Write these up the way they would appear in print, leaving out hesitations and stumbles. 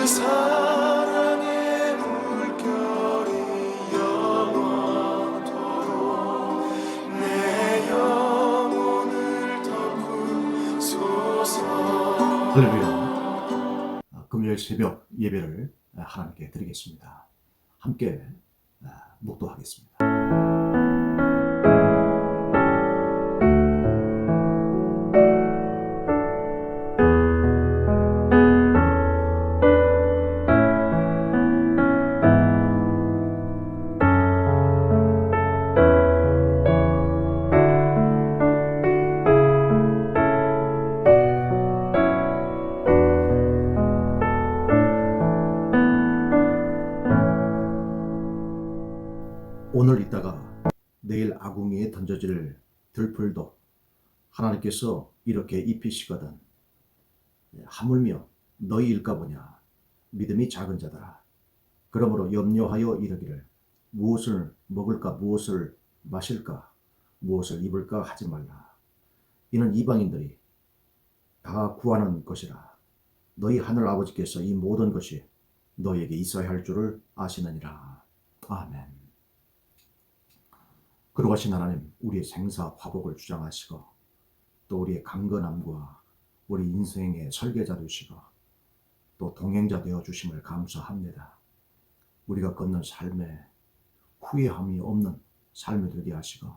사랑의 물결이 영원토록 내 영혼을 덮으소서. 할렐루야. 금요일 새벽 예배를 하나님께 드리겠습니다. 함께 묵도하겠습니다. 오늘 있다가 내일 아궁이에 던져질 들풀도 하나님께서 이렇게 입히시거든 하물며 너희일까 보냐 믿음이 작은 자들아. 그러므로 염려하여 이르기를 무엇을 먹을까 무엇을 마실까 무엇을 입을까 하지 말라. 이는 이방인들이 다 구하는 것이라. 너희 하늘 아버지께서 이 모든 것이 너희에게 있어야 할 줄을 아시느니라. 아멘. 그러하신 하나님, 우리의 생사 화복을 주장하시고 또 우리의 강건함과 우리 인생의 설계자 되시고 또 동행자 되어 주심을 감사합니다. 우리가 걷는 삶에 후회함이 없는 삶이 되게 하시고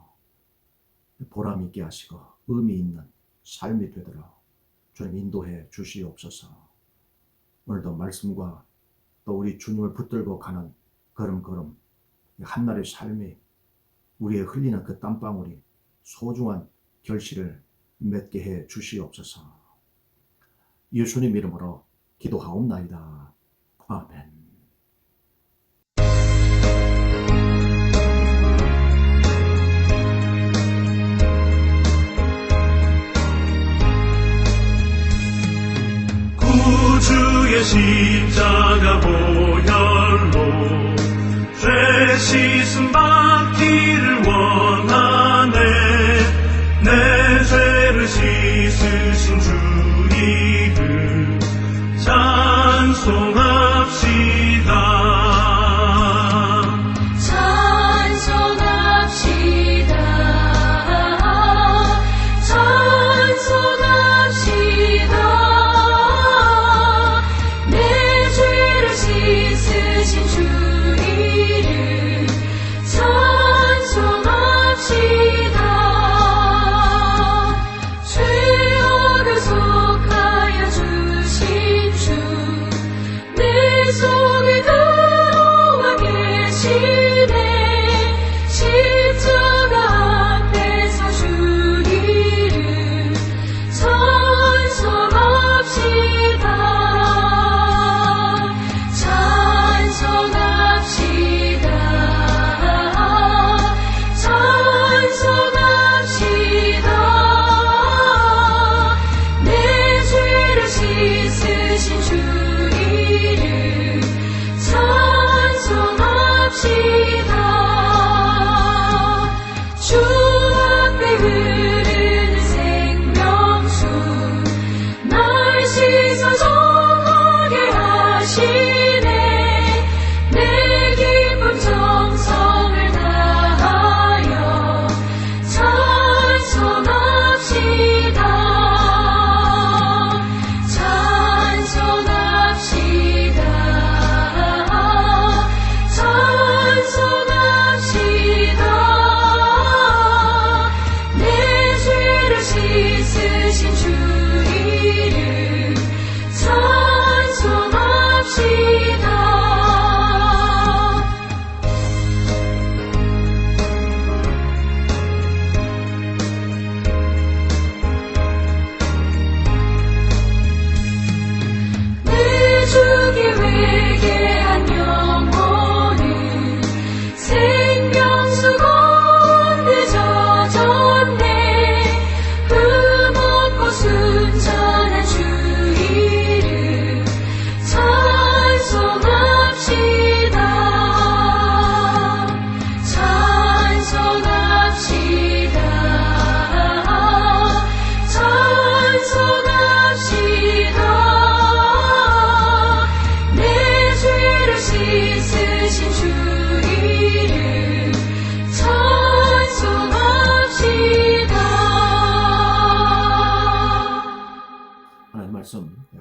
보람 있게 하시고 의미 있는 삶이 되도록 주님 인도해 주시옵소서. 오늘도 말씀과 또 우리 주님을 붙들고 가는 걸음걸음 한날의 삶이 우리의 흘리는 그 땀방울이 소중한 결실을 맺게 해 주시옵소서. 예수님 이름으로 기도하옵나이다. 아멘. 구주의 십자가 보혈로 죄 씻음 받기를 원하네. 내 죄를 씻으신 주 이름 찬송합시다. 죄악을 속하여 주신 주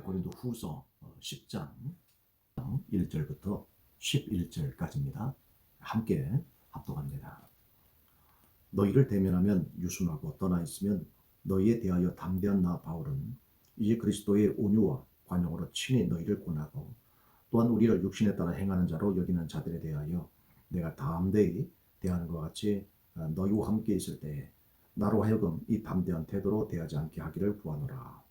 고린도 후서 10장 1절부터 11절까지입니다. 함께 합독합니다. 너희를 대면하면 유순하고 떠나 있으면 너희에 대하여 담대한 나 바울은 이제 그리스도의 온유와 관용으로 친히 너희를 권하고 또한 우리를 육신에 따라 행하는 자로 여기는 자들에 대하여 내가 담대히 대하는 것 같이 너희와 함께 있을 때에 나로 하여금 이 담대한 태도로 대하지 않게 하기를 구하노라.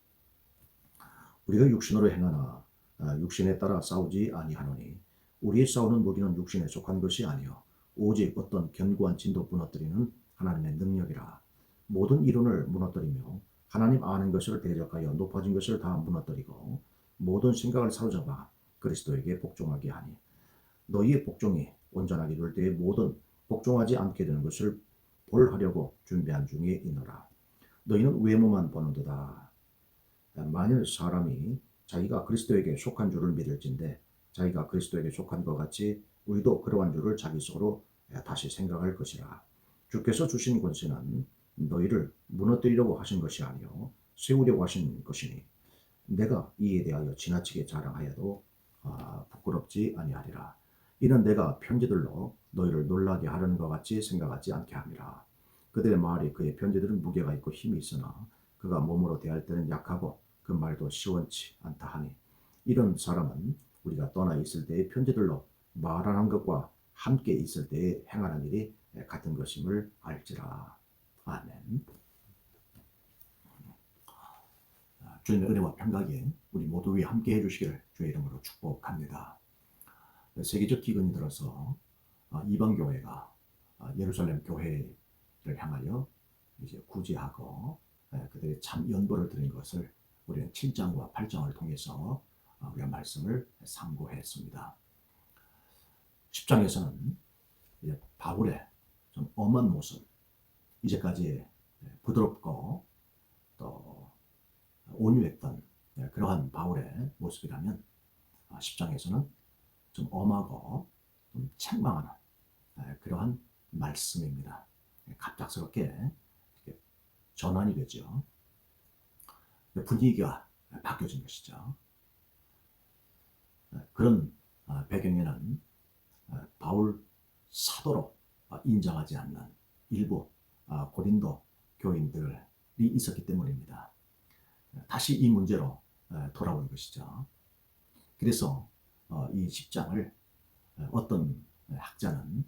우리가 육신으로 행하나 육신에 따라 싸우지 아니하노니 우리의 싸우는 무기는 육신에 속한 것이 아니요 오직 어떤 견고한 진도 무너뜨리는 하나님의 능력이라. 모든 이론을 무너뜨리며 하나님 아는 것을 대적하여 높아진 것을 다 무너뜨리고 모든 생각을 사로잡아 그리스도에게 복종하게 하니 너희의 복종이 온전하게 될 때에 모든 복종하지 않게 되는 것을 볼하려고 준비한 중에 있노라. 너희는 외모만 보는도다. 만일 사람이 자기가 그리스도에게 속한 줄을 믿을진데 자기가 그리스도에게 속한 것 같이 우리도 그러한 줄을 자기 속으로 다시 생각할 것이라. 주께서 주신 권세는 너희를 무너뜨리려고 하신 것이 아니요 세우려고 하신 것이니 내가 이에 대하여 지나치게 자랑하여도 부끄럽지 아니하리라. 이는 내가 편지들로 너희를 놀라게 하려는 것 같이 생각하지 않게 함이라. 그들의 말이 그의 편지들은 무게가 있고 힘이 있으나 그가 몸으로 대할 때는 약하고 그 말도 시원치 않다 하니 이런 사람은 우리가 떠나 있을 때의 편지들로 말하는 것과 함께 있을 때에 행하는 일이 같은 것임을 알지라. 아멘. 주님의 은혜와 평강이 우리 모두 위에 함께 해주시기를 주의 이름으로 축복합니다. 세계적 기근이 들어서 이방 교회가 예루살렘 교회를 향하여 이제 구제하고 그들의 참 연보를 드린 것을 우리는 7장과 8장을 통해서 우리가 말씀을 상고했습니다. 10장에서는 바울의 좀 엄한 모습, 이제까지 부드럽고 또 온유했던 그러한 바울의 모습이라면 10장에서는 좀 엄하고 좀 책망하는 그러한 말씀입니다. 갑작스럽게 전환이 되죠. 분위기가 바뀌어진 것이죠. 그런 배경에는 바울 사도로 인정하지 않는 일부 고린도 교인들이 있었기 때문입니다. 다시 이 문제로 돌아온 것이죠. 그래서 이 10장을 어떤 학자는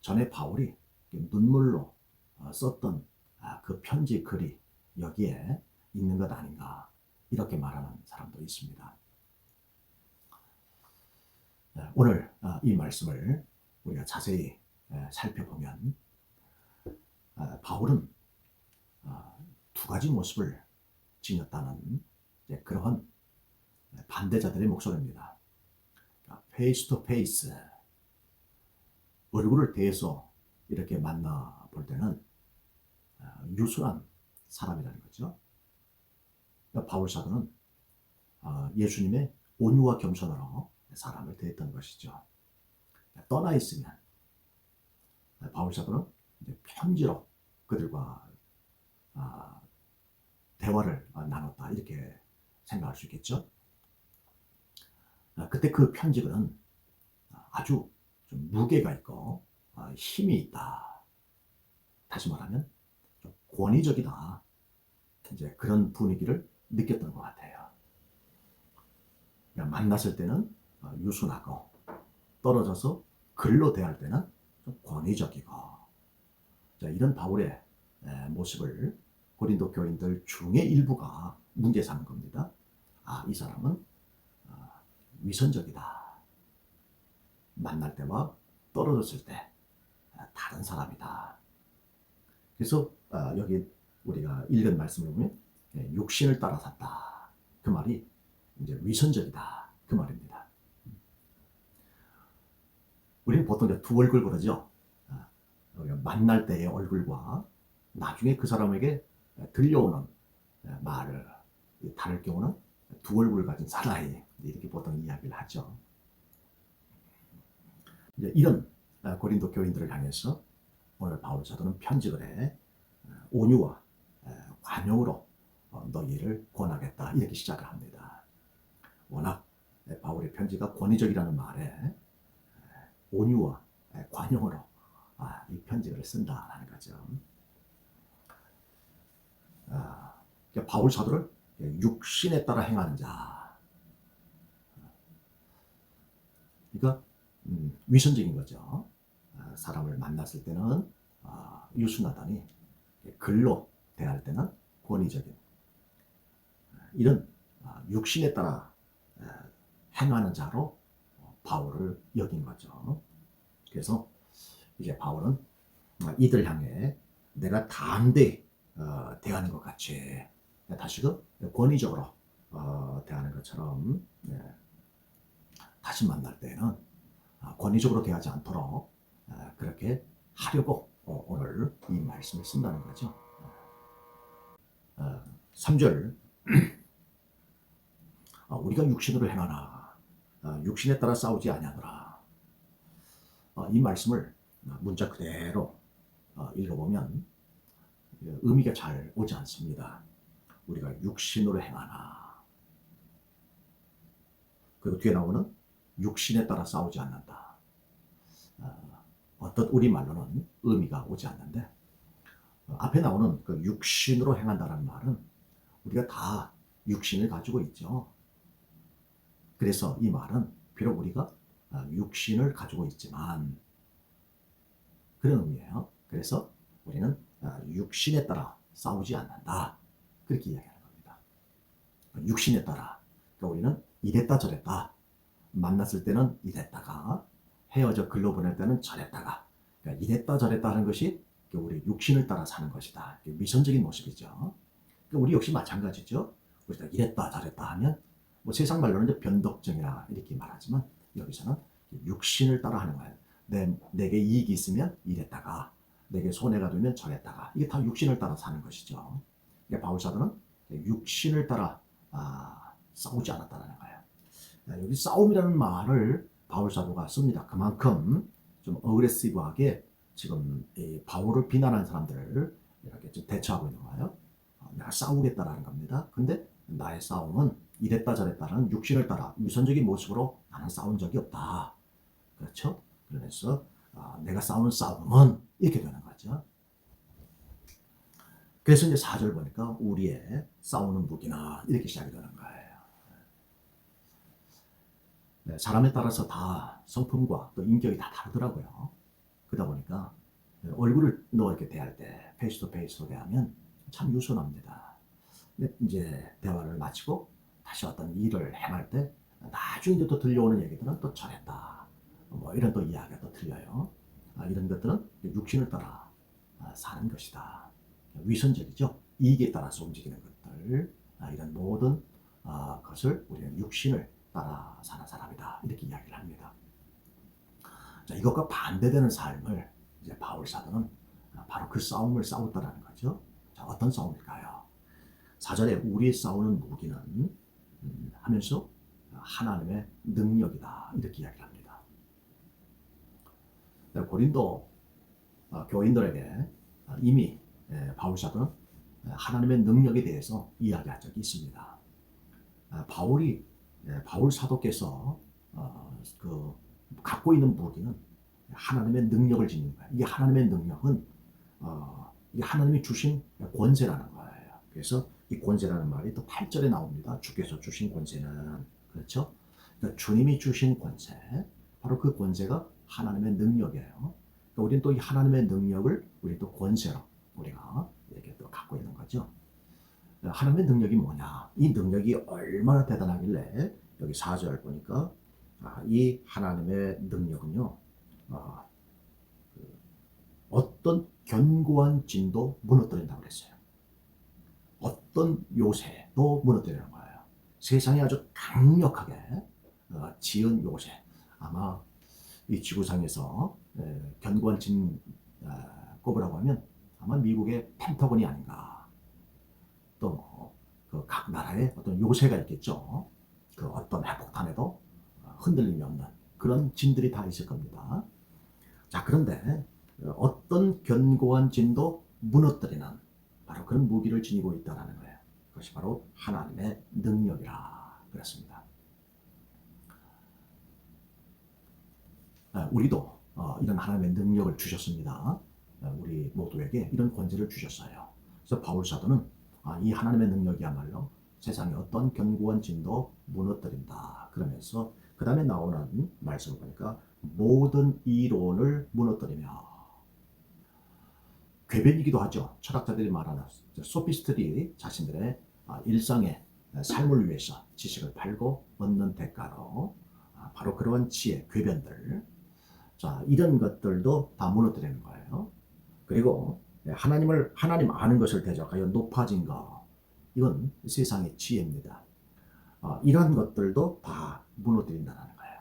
전에 바울이 눈물로 썼던 그 편지 글이 여기에 있는 것 아닌가 이렇게 말하는 사람도 있습니다. 오늘 이 말씀을 우리가 자세히 살펴보면 바울은 두 가지 모습을 지녔다는 그러한 반대자들의 목소리입니다. 페이스 투 페이스, 얼굴을 대해서 이렇게 만나 볼 때는 유순한 사람이라는 거죠. 바울 사도는 예수님의 온유와 겸손으로 사람을 대했던 것이죠. 떠나 있으면 바울 사도는 편지로 그들과 대화를 나눴다 이렇게 생각할 수 있겠죠. 그때 그 편지는 아주 좀 무게가 있고 힘이 있다. 다시 말하면 좀 권위적이다. 이제 그런 분위기를 느꼈던 것 같아요. 만났을 때는 유순하고 떨어져서 글로 대할 때는 좀 권위적이고 이런 바울의 모습을 고린도 교인들 중에 일부가 문제 삼은 겁니다. 이 사람은 위선적이다. 만날 때와 떨어졌을 때 다른 사람이다. 그래서 여기 우리가 읽은 말씀을 보면 육신을 따라 샀다. 그 말이 이제 위선적이다. 그 말입니다. 우리는 보통 두 얼굴 그러죠. 만날 때의 얼굴과 나중에 그 사람에게 들려오는 말을 다를 경우는 두 얼굴을 가진 사나이 이렇게 보통 이야기를 하죠. 이제 이런 고린도 교인들을 향해서 오늘 바울 사도는 편지를 해 온유와 관용으로 너희를 권하겠다 이렇게 시작을 합니다. 편지가 권위적이라는 말에 온유와 관용으로 이 편지를 쓴다라는 거죠. 그러니까 바울 사도를 육신에 따라 행하는 자. 그러니까 위선적인 거죠. 사람을 만났을 때는 유순하다니 글로 대할 때는 권위적인 이런 육신에 따라 행하는 자로 바울을 여긴 거죠. 그래서 이제 바울은 이들 향해 내가 담대히 대하는 것 같이 다시금 권위적으로 대하는 것처럼 다시 만날 때에는 권위적으로 대하지 않도록 그렇게 하려고 오늘 이 말씀을 쓴다는 거죠. 3절 우리가 육신으로 행하나 육신에 따라 싸우지 아니하노라. 이 말씀을 문자 그대로 읽어보면 의미가 잘 오지 않습니다. 우리가 육신으로 행하나. 그리고 뒤에 나오는 육신에 따라 싸우지 않는다. 어떤 우리말로는 의미가 오지 않는데 앞에 나오는 그 육신으로 행한다는 말은 우리가 다 육신을 가지고 있죠. 그래서 이 말은 비록 우리가 육신을 가지고 있지만 그런 의미예요. 그래서 우리는 육신에 따라 싸우지 않는다. 그렇게 이야기하는 겁니다. 육신에 따라. 그러니까 우리는 이랬다 저랬다. 만났을 때는 이랬다가 헤어져 글로 보낼 때는 저랬다가. 그러니까 이랬다 저랬다 하는 것이 우리 육신을 따라 사는 것이다. 위선적인 모습이죠. 그러니까 우리 역시 마찬가지죠. 우리가 이랬다 저랬다 하면 뭐 세상 말로는 이제 변덕증이라 이렇게 말하지만 여기서는 육신을 따라 하는 거예요. 내게 이익이 있으면 이랬다가 내게 손해가 되면 저랬다가 이게 다 육신을 따라 사는 것이죠. 그러니까 바울 사도는 육신을 따라 싸우지 않았다는 거예요. 여기 싸움이라는 말을 바울 사도가 씁니다. 그만큼 좀 어그레시브하게 지금 이 바울을 비난하는 사람들을 이렇게 좀 대처하고 있는 거예요. 내가 싸우겠다라는 겁니다. 근데 나의 싸움은 이랬다 저랬다는 육신을 따라 위선적인 모습으로 나는 싸운 적이 없다. 그렇죠? 그래서 내가 싸우는 싸움은 이렇게 되는 거죠. 그래서 이제 4절 보니까 우리의 싸우는 무기나 이렇게 시작이 되는 거예요. 네, 사람에 따라서 다 성품과 또 인격이 다 다르더라고요. 그러다 보니까 얼굴을 이렇게 대할 때 페이스 투 페이스로 대하면 참 유순합니다. 근데 이제 대화를 마치고 다시 어떤 일을 행할 때 나중에 이제 또 들려오는 얘기들은 또 저랬다. 뭐 이런 또 이야기가 또 들려요. 이런 것들은 육신을 따라 사는 것이다. 위선적이죠. 이익에 따라서 움직이는 것들. 이런 모든 것을 우리는 육신을 따라 사는 사람이다. 이렇게 이야기를 합니다. 자, 이것과 반대되는 삶을 이제 바울 사도는 바로 그 싸움을 싸웠다라는 거죠. 자, 어떤 싸움일까요? 4절에 우리의 싸우는 무기는 하면서 하나님의 능력이다. 이렇게 이야기를 합니다. 고린도 교인들에게 이미 바울 사도는 하나님의 능력에 대해서 이야기한 적이 있습니다. 바울 사도께서 갖고 있는 무기는 하나님의 능력을 지닌 거예요. 이게 하나님의 능력은 이게 하나님이 주신 권세라는 거예요. 그래서 이 권세라는 말이 또 8절에 나옵니다. 주께서 주신 권세는 그렇죠? 그러니까 주님이 주신 권세, 바로 그 권세가 하나님의 능력이에요. 그러니까 우리는 또 이 하나님의 능력을 우리 또 권세로 우리가 이렇게 또 갖고 있는 거죠. 하나님의 능력이 뭐냐? 이 능력이 얼마나 대단하길래 여기 4절 보니까 이 하나님의 능력은요, 어떤 견고한 진도 무너뜨린다고 그랬어요. 어떤 요새도 무너뜨리는 거예요. 세상에 아주 강력하게 지은 요새. 아마 이 지구상에서 견고한 진 꼽으라고 하면 아마 미국의 펜타곤이 아닌가. 또 그 각 나라의 어떤 요새가 있겠죠. 그 어떤 핵폭탄에도 흔들림이 없는 그런 진들이 다 있을 겁니다. 자, 그런데 어떤 견고한 진도 무너뜨리는 바로 그런 무기를 지니고 있다는 거예요. 그것이 바로 하나님의 능력이라 그랬습니다. 우리도 이런 하나님의 능력을 주셨습니다. 우리 모두에게 이런 권세를 주셨어요. 그래서 바울 사도는 이 하나님의 능력이야말로 세상의 어떤 견고한 진도 무너뜨린다. 그러면서 그 다음에 나오는 말씀을 보니까 모든 이론을 무너뜨리며, 궤변이기도 하죠. 철학자들이 말하는 소피스트들이 자신들의 일상의 삶을 위해서 지식을 팔고 얻는 대가로 바로 그런 지혜, 궤변들, 자, 이런 것들도 다 무너뜨리는 거예요. 그리고 하나님 아는 것을 대적하여 높아진 것, 이건 세상의 지혜입니다. 이런 것들도 다 무너뜨린다는 거예요.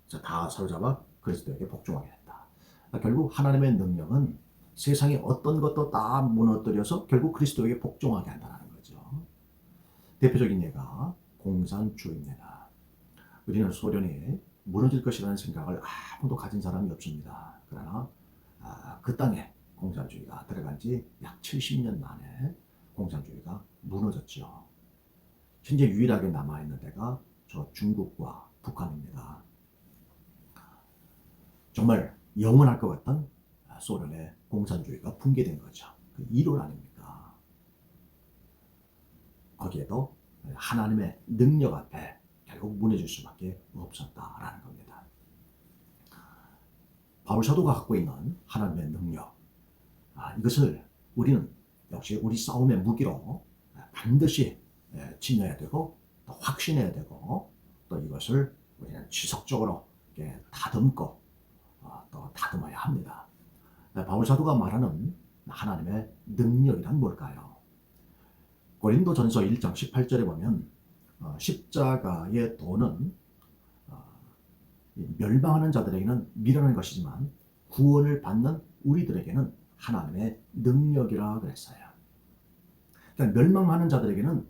자, 다 사로잡아 그리스도에게 복종하게 된다. 결국 하나님의 능력은 세상의 어떤 것도 다 무너뜨려서 결국 그리스도에게 복종하게 한다는 거죠. 대표적인 예가 공산주의입니다. 우리는 소련이 무너질 것이라는 생각을 아무도 가진 사람이 없습니다. 그러나 그 땅에 공산주의가 들어간 지 약 70년 만에 공산주의가 무너졌죠. 현재 유일하게 남아있는 데가 저 중국과 북한입니다. 정말 영원할 것 같던 소련의 공산주의가 붕괴된 거죠. 그 이론 아닙니까? 거기에도 하나님의 능력 앞에 결국 무너질 수밖에 없었다라는 겁니다. 바울 사도가 갖고 있는 하나님의 능력, 이것을 우리는 역시 우리 싸움의 무기로 반드시 지녀야 되고 또 확신해야 되고 또 이것을 우리는 지속적으로 다듬고 또 다듬어야 합니다. 바울 사도가 말하는 하나님의 능력이란 뭘까요? 고린도전서 1장 18절에 보면 십자가의 도는 멸망하는 자들에게는 미련한 것이지만 구원을 받는 우리들에게는 하나님의 능력이라 그랬어요. 그러니까 멸망하는 자들에게는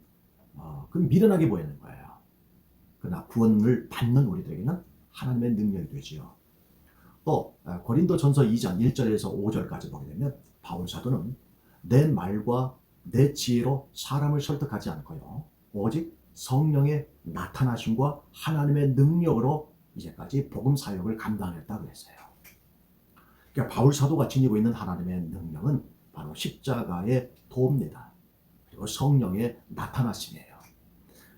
그 미련하게 보이는 거예요. 그러나 구원을 받는 우리들에게는 하나님의 능력이 되지요. 또 고린도전서 2장 1절에서 5절까지 보게 되면 바울 사도는 내 말과 내 지혜로 사람을 설득하지 않고요, 오직 성령의 나타나심과 하나님의 능력으로 이제까지 복음 사역을 감당했다 그랬어요. 그러니까 바울 사도가 지니고 있는 하나님의 능력은 바로 십자가의 도입니다. 그리고 성령의 나타나심이에요.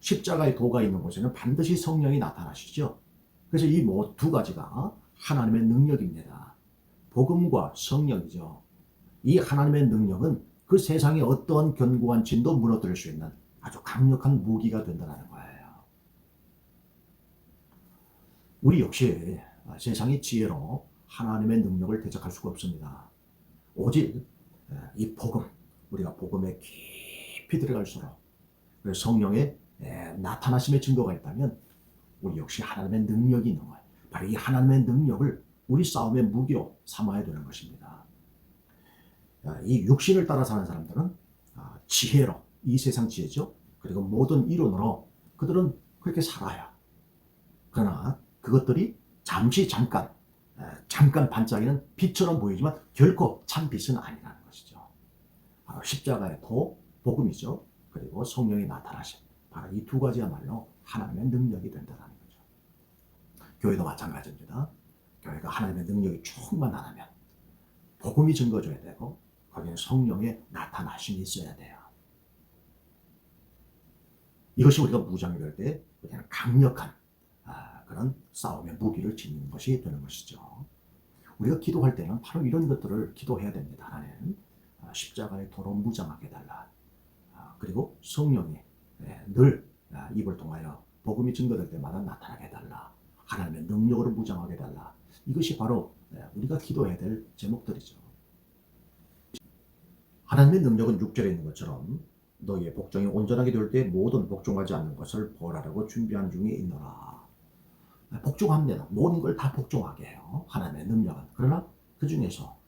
십자가의 도가 있는 곳에는 반드시 성령이 나타나시죠. 그래서 이 두 가지가 하나님의 능력입니다. 복음과 성령이죠. 이 하나님의 능력은 그 세상의 어떠한 견고한 진도 무너뜨릴 수 있는 아주 강력한 무기가 된다는 거예요. 우리 역시 세상의 지혜로 하나님의 능력을 대적할 수가 없습니다. 오직 이 복음, 우리가 복음에 깊이 들어갈수록 성령의 나타나심의 증거가 있다면 우리 역시 하나님의 능력이 있는 거예요. 바로 이 하나님의 능력을 우리 싸움의 무기로 삼아야 되는 것입니다. 이 육신을 따라 사는 사람들은 지혜로, 이 세상 지혜죠. 그리고 모든 이론으로 그들은 그렇게 살아요. 그러나 그것들이 잠깐 반짝이는 빛처럼 보이지만 결코 참 빛은 아니라는 것이죠. 바로 십자가의 도, 복음이죠. 그리고 성령이 나타나심, 바로 이 두 가지야말로 하나님의 능력이 된다는 거죠. 교회도 마찬가지입니다. 교회가 하나님의 능력이 충만하면 복음이 증거줘야 되고 거기는 성령의 나타나심이 있어야 돼요. 이것이 우리가 무장이 될 때 그냥 강력한 그런 싸움의 무기를 지니는 것이 되는 것이죠. 우리가 기도할 때는 바로 이런 것들을 기도해야 됩니다. 하나님, 십자가의 도로 무장하게 해달라. 그리고 성령이 늘 입을 통하여 복음이 증거될 때마다 나타나게 해달라. 하나님의 능력으로 무장하게 해달라. 이것이 바로 우리가 기도해야 될 제목들이죠. 하나님의 능력은 6절에 있는 것처럼 너희의 복종이 온전하게 될 때 모든 복종하지 않는 것을 벌하라고 준비한 중에 있노라. 복종합니다. 모든 걸 다 복종하게 해요. 하나님의 능력은. 그러나 그 중에서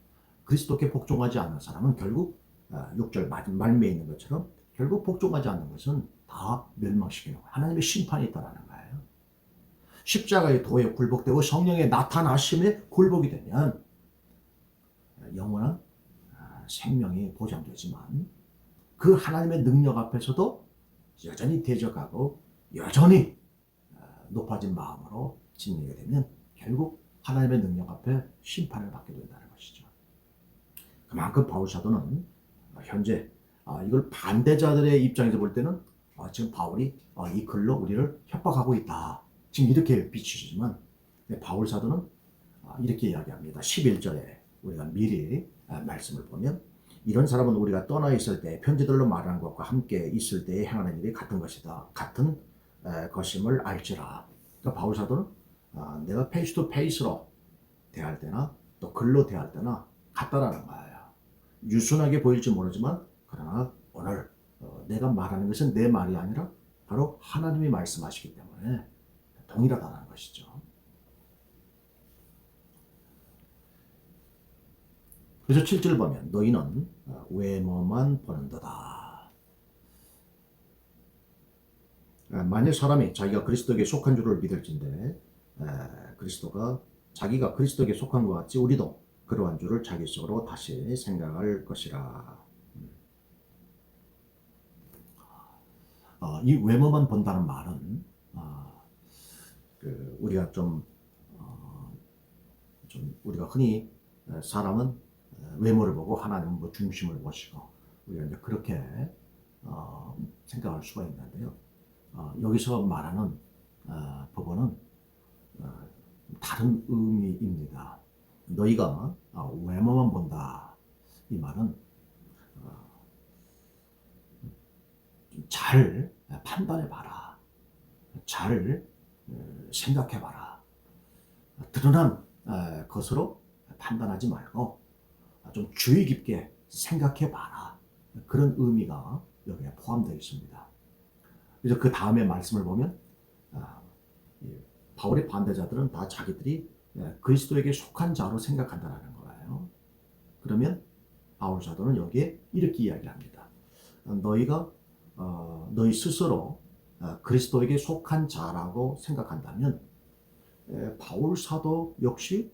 그리스도께 복종하지 않는 사람은 결국 6절 말미에 있는 것처럼 결국 복종하지 않는 것은 다 멸망시키는 거예요. 하나님의 심판이 있다는 거예요. 십자가의 도에 굴복되고 성령의 나타나심에 굴복이 되면 영원한 생명이 보장되지만 그 하나님의 능력 앞에서도 여전히 대적하고 여전히 높아진 마음으로 지니게 되면 결국 하나님의 능력 앞에 심판을 받게 된다는 것이죠. 그만큼 바울 사도는 현재 이걸 반대자들의 입장에서 볼 때는 지금 바울이 이 글로 우리를 협박하고 있다. 지금 이렇게 비추지만 바울 사도는 이렇게 이야기합니다. 11절에 우리가 미리 말씀을 보면 이런 사람은 우리가 떠나 있을 때 편지들로 말하는 것과 함께 있을 때에 행하는 일이 같은 것이다. 같은 것임을 알지라. 그러니까 바울 사도는 내가 페이스 투 페이스로 대할 때나 또 글로 대할 때나 같다라는 거예요. 유순하게 보일지 모르지만 그러나 오늘 내가 말하는 것은 내 말이 아니라 바로 하나님이 말씀하시기 때문에 동일하다는 것이죠. 그래서 7절 보면 너희는 외모만 보는도다. 만약 사람이 자기가 그리스도에게 속한 줄을 믿을진데 그리스도가 자기가 그리스도에게 속한 것 같이 우리도 그러한 줄을 자기 속으로 다시 생각할 것이라. 이 외모만 본다는 말은 우리가 좀 우리가 흔히 사람은 외모를 보고 하나님은 뭐 중심을 보시고 우리가 이제 그렇게 생각할 수가 있는데요. 여기서 말하는 법어는 다른 의미입니다. 너희가 외모만 본다. 이 말은 잘 판단해봐라. 잘 생각해봐라. 드러난 것으로 판단하지 말고 좀 주의 깊게 생각해봐라. 그런 의미가 여기에 포함되어 있습니다. 그래서 그 다음에 말씀을 보면 바울의 반대자들은 다 자기들이 그리스도에게 속한 자로 생각한다는 거예요. 그러면 바울 사도는 여기에 이렇게 이야기합니다. 너희가 너희 스스로 그리스도에게 속한 자라고 생각한다면 바울 사도 역시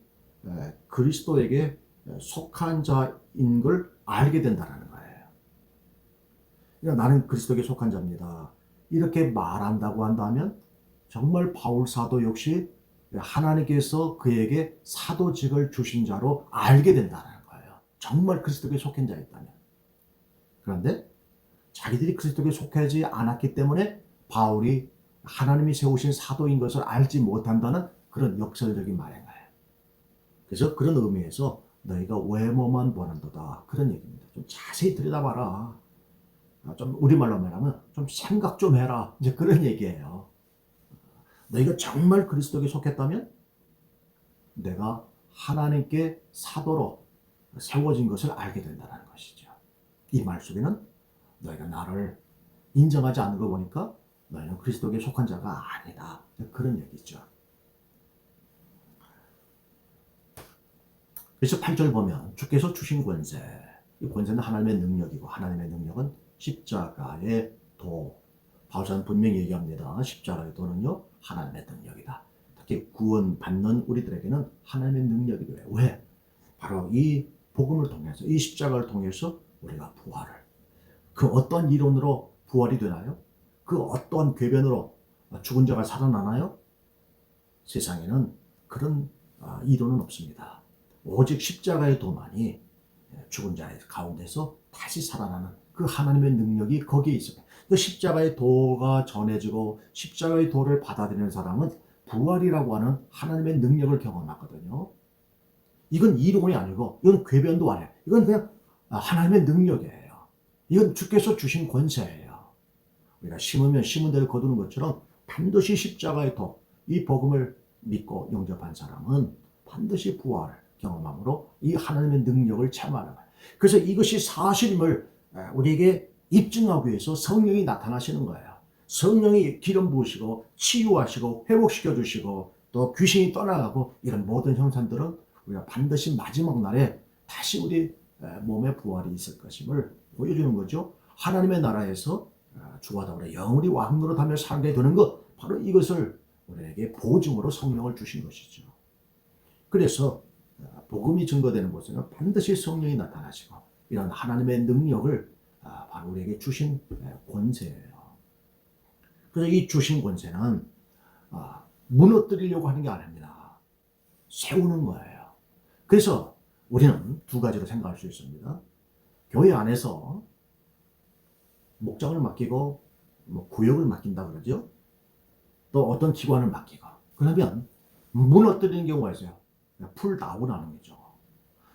그리스도에게 속한 자인 걸 알게 된다는 거예요. 그러니까 나는 그리스도에게 속한 자입니다. 이렇게 말한다고 한다면 정말 바울 사도 역시 하나님께서 그에게 사도직을 주신 자로 알게 된다는 거예요. 정말 그리스도에게 속한 자였다면. 그런데 자기들이 그리스도에게 속하지 않았기 때문에 바울이 하나님이 세우신 사도인 것을 알지 못한다는 그런 역설적인 말인 거예요. 그래서 그런 의미에서 너희가 외모만 보는도다. 그런 얘기입니다. 좀 자세히 들여다봐라. 좀 우리말로 말하면 좀 생각 좀 해라. 이제 그런 얘기예요. 너희가 정말 그리스도에게 속했다면 내가 하나님께 사도로 세워진 것을 알게 된다는 것이죠. 이 말 속에는 너희가 나를 인정하지 않는 거 보니까 너희는 그리스도에게 속한 자가 아니다. 그런 얘기죠. 그래서 8절 보면 주께서 주신 권세, 이 권세는 하나님의 능력이고 하나님의 능력은 십자가의 도. 바울사는 분명히 얘기합니다. 십자가의 도는요 하나님의 능력이다. 특히 구원받는 우리들에게는 하나님의 능력이 돼요. 왜? 바로 이 복음을 통해서 이 십자가를 통해서 우리가 부활을, 그 어떤 이론으로 부활이 되나요? 그 어떤 궤변으로 죽은 자가 살아나나요? 세상에는 그런 이론은 없습니다. 오직 십자가의 도만이 죽은 자의 가운데서 다시 살아나는 그 하나님의 능력이 거기에 있습니다. 그 십자가의 도가 전해지고 십자가의 도를 받아들이는 사람은 부활이라고 하는 하나님의 능력을 경험하거든요. 이건 이론이 아니고 이건 궤변도 아니에요. 이건 그냥 하나님의 능력이에요. 이건 주께서 주신 권세예요. 우리가 심으면 심은 대로 거두는 것처럼 반드시 십자가의 도, 이 복음을 믿고 영접한 사람은 반드시 부활을 경험함으로 이 하나님의 능력을 체험하는 거예요. 그래서 이것이 사실임을 우리에게 입증하기 위해서 성령이 나타나시는 거예요. 성령이 기름 부으시고 치유하시고 회복시켜 주시고 또 귀신이 떠나가고 이런 모든 형상들은 우리가 반드시 마지막 날에 다시 우리 몸에 부활이 있을 것임을 보여주는 거죠. 하나님의 나라에서 주와다우려 영원히 왕노릇하며 살게 되는 것, 바로 이것을 우리에게 보증으로 성령을 주신 것이죠. 그래서 복음이 증거되는 곳에는 반드시 성령이 나타나시고 이런 하나님의 능력을 바로 우리에게 주신 권세예요. 그래서 이 주신 권세는 무너뜨리려고 하는 게 아닙니다. 세우는 거예요. 그래서 우리는 두 가지로 생각할 수 있습니다. 교회 안에서 목장을 맡기고 뭐 구역을 맡긴다 그러죠. 또 어떤 기관을 맡기고 그러면 무너뜨리는 경우가 있어요. 풀 다운하는 거죠.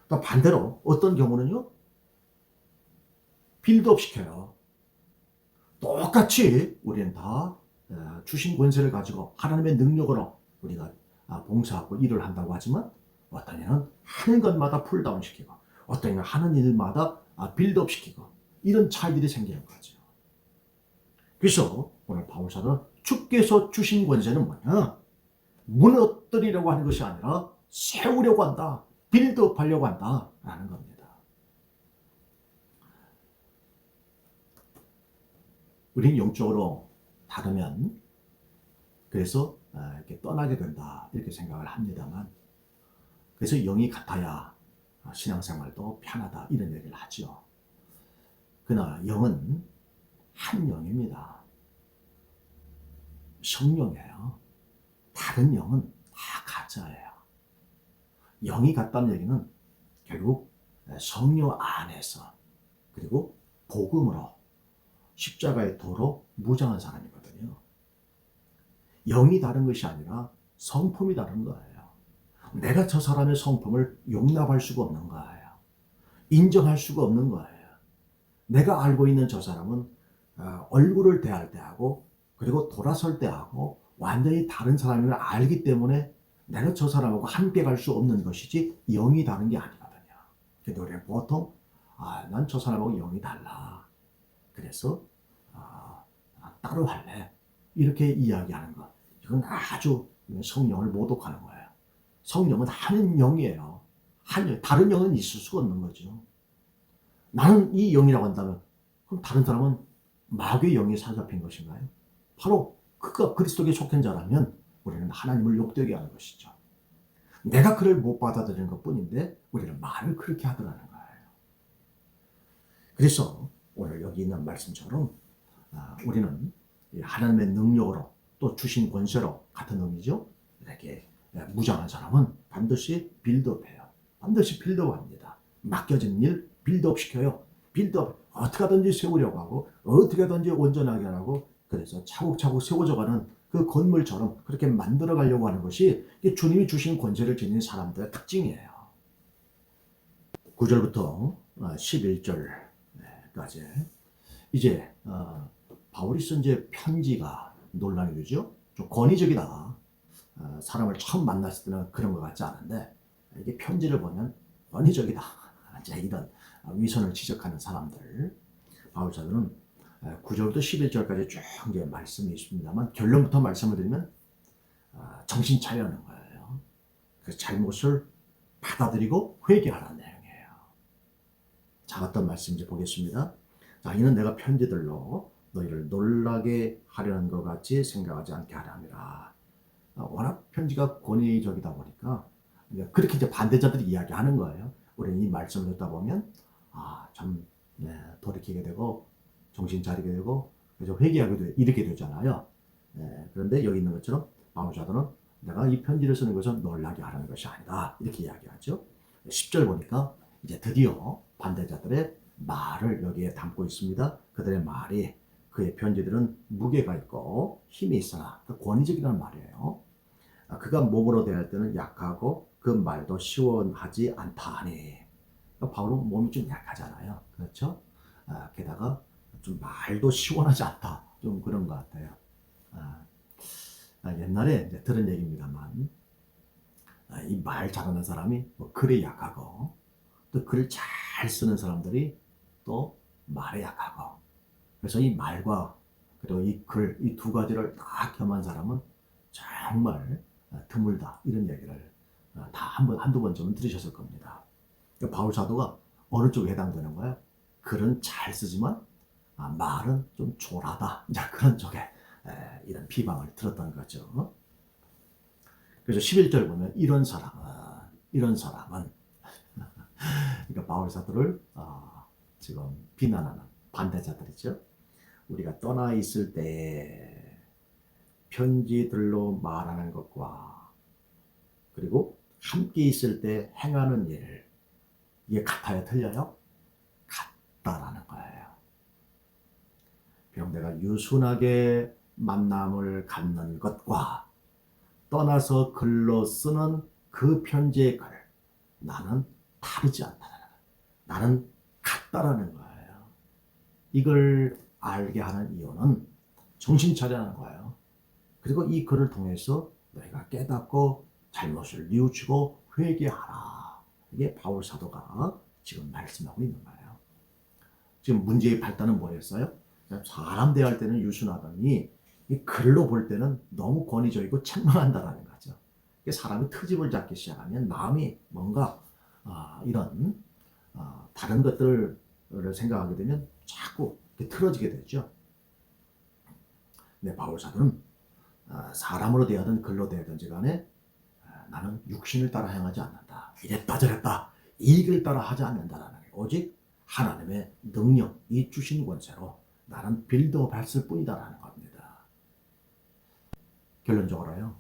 또 반대로 어떤 경우는요, 빌드업 시켜요. 똑같이 우리는 다 주신 권세를 가지고 하나님의 능력으로 우리가 봉사하고 일을 한다고 하지만 어떤 이는 하는 것마다 풀다운 시키고 어떤 이는 하는 일마다 빌드업 시키고 이런 차이들이 생기는 거죠. 그래서 오늘 바울사는 주께서 주신 권세는 뭐냐? 무너뜨리려고 하는 것이 아니라 세우려고 한다. 빌드업 하려고 한다. 라는 겁니다. 우리는 영적으로 다르면 그래서 이렇게 떠나게 된다. 이렇게 생각을 합니다만 그래서 영이 같아야 신앙생활도 편하다. 이런 얘기를 하죠. 그러나 영은 한 영입니다. 성령이에요. 다른 영은 다 가짜예요. 영이 같다는 얘기는 결국 성령 안에서 그리고 복음으로 십자가의 도로 무장한 사람이거든요. 영이 다른 것이 아니라 성품이 다른 거예요. 내가 저 사람의 성품을 용납할 수가 없는 거예요. 인정할 수가 없는 거예요. 내가 알고 있는 저 사람은 얼굴을 대할 때 하고 그리고 돌아설 때 하고 완전히 다른 사람임을 알기 때문에 내가 저 사람하고 함께 갈 수 없는 것이지 영이 다른 게 아니거든요. 근데 우리는 보통 난 저 사람하고 영이 달라. 그래서 따로 할래. 이렇게 이야기하는 것. 이건 아주 성령을 모독하는 거예요. 성령은 한 영이에요. 한 영, 다른 영은 있을 수가 없는 거죠. 나는 이 영이라고 한다면 그럼 다른 사람은 마귀의 영에 사로잡힌 것인가요? 바로 그가 그리스도께 속한 자라면 우리는 하나님을 욕되게 하는 것이죠. 내가 그를 못 받아들이는 것뿐인데 우리는 말을 그렇게 하더라는 거예요. 그래서 오늘 여기 있는 말씀처럼 우리는 하나님의 능력으로 또 주신 권세로 같은 의미죠. 이렇게 무장한 사람은 반드시 빌드업해요. 반드시 빌드업합니다. 맡겨진 일 빌드업 시켜요. 빌드업 어떻게 하든지 세우려고 하고 어떻게 하든지 온전하게 하고 그래서 차곡차곡 세워져가는 그 건물처럼 그렇게 만들어 가려고 하는 것이 주님이 주신 권세를 지닌 사람들의 특징이에요. 9절부터 11절까지 이제 바울이 쓴 이제 편지가 논란이 되죠. 좀 권위적이다. 사람을 처음 만났을 때는 그런 것 같지 않은데 이게 편지를 보면 권위적이다. 이제 이런 위선을 지적하는 사람들. 바울 사도는 9절부터 11절까지 쭉 이제 말씀이 있습니다만 결론부터 말씀을 드리면 정신 차려는 거예요. 그 잘못을 받아들이고 회개하라는 내용이에요. 자, 어떤 말씀인지 보겠습니다. 자, 이는 내가 편지들로 너희를 놀라게 하려는 것 같이 생각하지 않게 하려 함이라. 워낙 편지가 권위적이다 보니까 그렇게 이제 반대자들이 이야기하는 거예요. 우리는 이 말씀을 듣다 보면 참 돌이키게 되고 정신 차리게 되고 그래서 회개하게 되고 이렇게 되잖아요. 그런데 여기 있는 것처럼 바울 사도는 내가 이 편지를 쓰는 것은 놀라게 하라는 것이 아니다. 이렇게 이야기하죠. 10절 보니까 이제 드디어 반대자들의 말을 여기에 담고 있습니다. 그들의 말이 그의 편지들은 무게가 있고 힘이 있으나 권위적이라는 말이에요. 그가 몸으로 대할 때는 약하고 그 말도 시원하지 않다 하니 바울은 몸이 좀 약하잖아요. 그렇죠? 게다가 좀 말도 시원하지 않다. 좀 그런 것 같아요. 옛날에 이제 들은 얘기입니다만 이 말 잘하는 사람이 뭐 글에 약하고 또 글 잘 쓰는 사람들이 또 말에 약하고 그래서 이 말과 그리고 이 글, 이 두 가지를 다 겸한 사람은 정말 드물다. 이런 얘기를 다 한두 번쯤은 들으셨을 겁니다. 그러니까 바울 사도가 어느 쪽에 해당되는 거예요? 글은 잘 쓰지만 말은 좀 초라하다. 이제 그런 쪽에 이런 비방을 들었던 거죠. 그래서 11절 보면 이런 사람은 그러니까 바울 사도를 지금 비난하는 반대자들이죠. 우리가 떠나 있을 때 편지들로 말하는 것과 그리고 함께 있을 때 행하는 일, 이게 같아요, 틀려요? 같다라는 거예요. 비록 내가 유순하게 만남을 갖는 것과 떠나서 글로 쓰는 그 편지의 글, 나는 다르지 않다는 거예요. 나는 같다라는 거예요. 이걸 알게 하는 이유는 정신 차리라는 거예요. 그리고 이 글을 통해서 너희가 깨닫고 잘못을 뉘우치고 회개하라. 이게 바울 사도가 지금 말씀하고 있는 거예요. 지금 문제의 발단은 뭐였어요? 사람 대할 때는 유순하더니 이 글로 볼 때는 너무 권위적이고 책망한다라는 거죠. 사람이 트집을 잡기 시작하면 마음이 뭔가 이런 다른 것들을 생각하게 되면 자꾸 틀어지게 되죠. 네, 바울 사도는 사람으로 대하든 글로 대하든지 간에 나는 육신을 따라 행하지 않는다. 이랬다 저랬다 이 길을 따라 하지 않는다라는 거예요. 오직 하나님의 능력, 이 주신 권세로 나는 빌드업 했을 뿐이다라는 겁니다. 결론적으로요,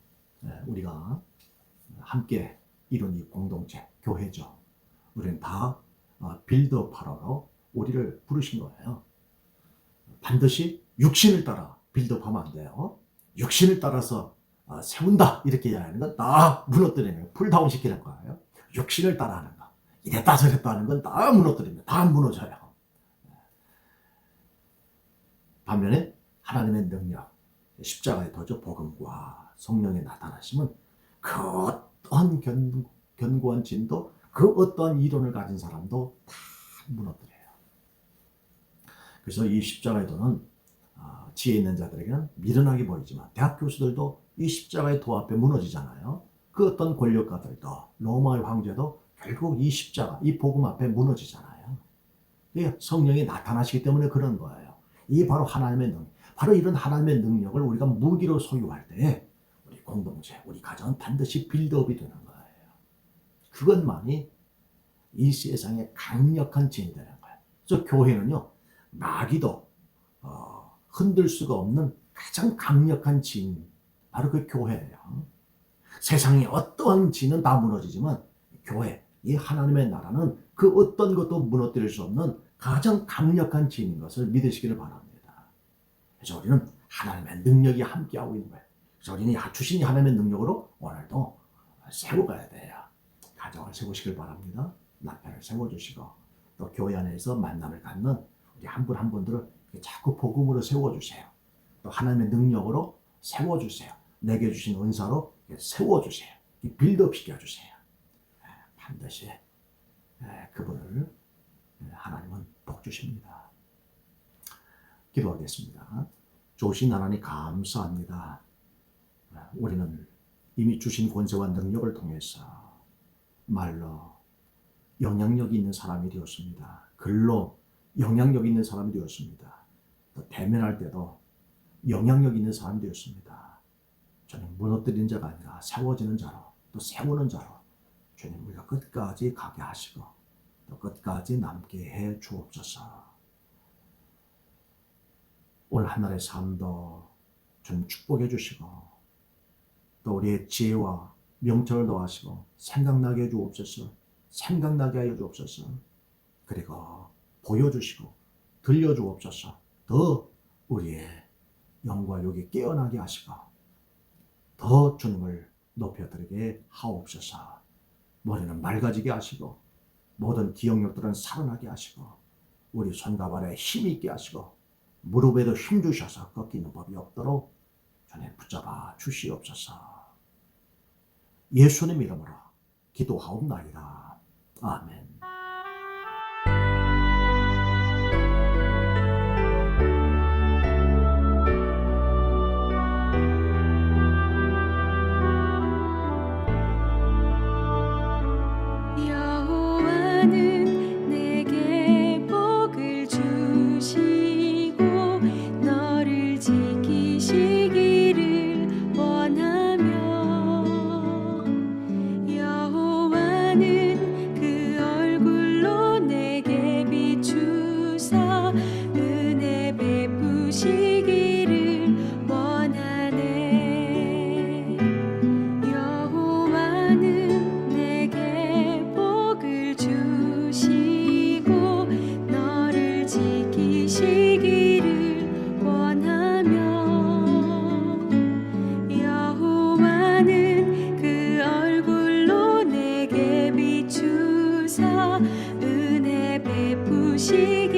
우리가 함께 이룬 이 공동체, 교회죠. 우리는 다 빌드업하러 우리를 부르신 거예요. 반드시 육신을 따라 빌드업하면 안 돼요. 육신을 따라서 세운다 이렇게 이야기하는 건 다 무너뜨리는 거예요. 풀다운 시키는 거예요. 육신을 따라 하는 거, 이랬다 저랬다 하는 건 다 무너뜨립니다. 다 무너져요. 반면에 하나님의 능력, 십자가의 도저 복음과 성령의 나타나심은 그 어떤 견고한 진도, 그 어떤 이론을 가진 사람도 다 무너뜨려요. 그래서 이 십자가의 도는 지혜 있는 자들에게는 미련하게 보이지만 대학 교수들도 이 십자가의 도 앞에 무너지잖아요. 그 어떤 권력가들도, 로마의 황제도 결국 이 십자가, 이 복음 앞에 무너지잖아요. 이게 성령이 나타나시기 때문에 그런 거예요. 이게 바로 하나님의 능력, 바로 이런 하나님의 능력을 우리가 무기로 소유할 때 우리 공동체, 우리 가정은 반드시 빌드업이 되는 거예요. 그것만이 이 세상의 강력한 진이 되는 거예요. 그래서 교회는요, 마귀도 흔들 수가 없는 가장 강력한 진, 바로 그 교회예요. 세상의 어떠한 진은 다 무너지지만 교회, 이 하나님의 나라는 그 어떤 것도 무너뜨릴 수 없는 가장 강력한 진인 것을 믿으시기를 바랍니다. 그래서 우리는 하나님의 능력이 함께하고 있는 거예요. 그래서 우리는 주신 하나님의 능력으로 오늘도 세워가야 돼요. 가정을 세우시길 바랍니다. 남편을 세워주시고 또 교회 안에서 만남을 갖는 우리 한 분 한 분들을 자꾸 복음으로 세워주세요. 또 하나님의 능력으로 세워주세요. 내게 주신 은사로 세워주세요. 빌드업 시켜주세요. 반드시 그분을 하나님은 복 주십니다. 기도하겠습니다. 좋으신 하나님 감사합니다. 우리는 이미 주신 권세와 능력을 통해서 말로 영향력 있는 사람이 되었습니다. 글로 영향력 있는 사람이 되었습니다. 또 대면할 때도 영향력 있는 사람이 되었습니다. 주님, 무너뜨리는 자가 아니라 세워지는 자로, 또 세우는 자로 주님 우리가 끝까지 가게 하시고 또 끝까지 남게 해 주옵소서. 오늘 하늘의 삶도 주님 축복해 주시고 또 우리의 지혜와 명철을 더하시고 생각나게 해 주옵소서. 생각나게 하여 주옵소서. 그리고 보여주시고 들려주옵소서. 더 우리의 영과 욕이 깨어나게 하시고 더 주님을 높여드리게 하옵소서. 머리는 맑아지게 하시고 모든 기억력들은 살아나게 하시고 우리 손과 발에 힘이 있게 하시고 무릎에도 힘 주셔서 꺾이는 법이 없도록 주님 붙잡아 주시옵소서. 예수님 이름으로 기도하옵나이다. 아멘. 여호와는 내게 복을 주시고 너를 지키시기를 원하며 여호와는 그 주시기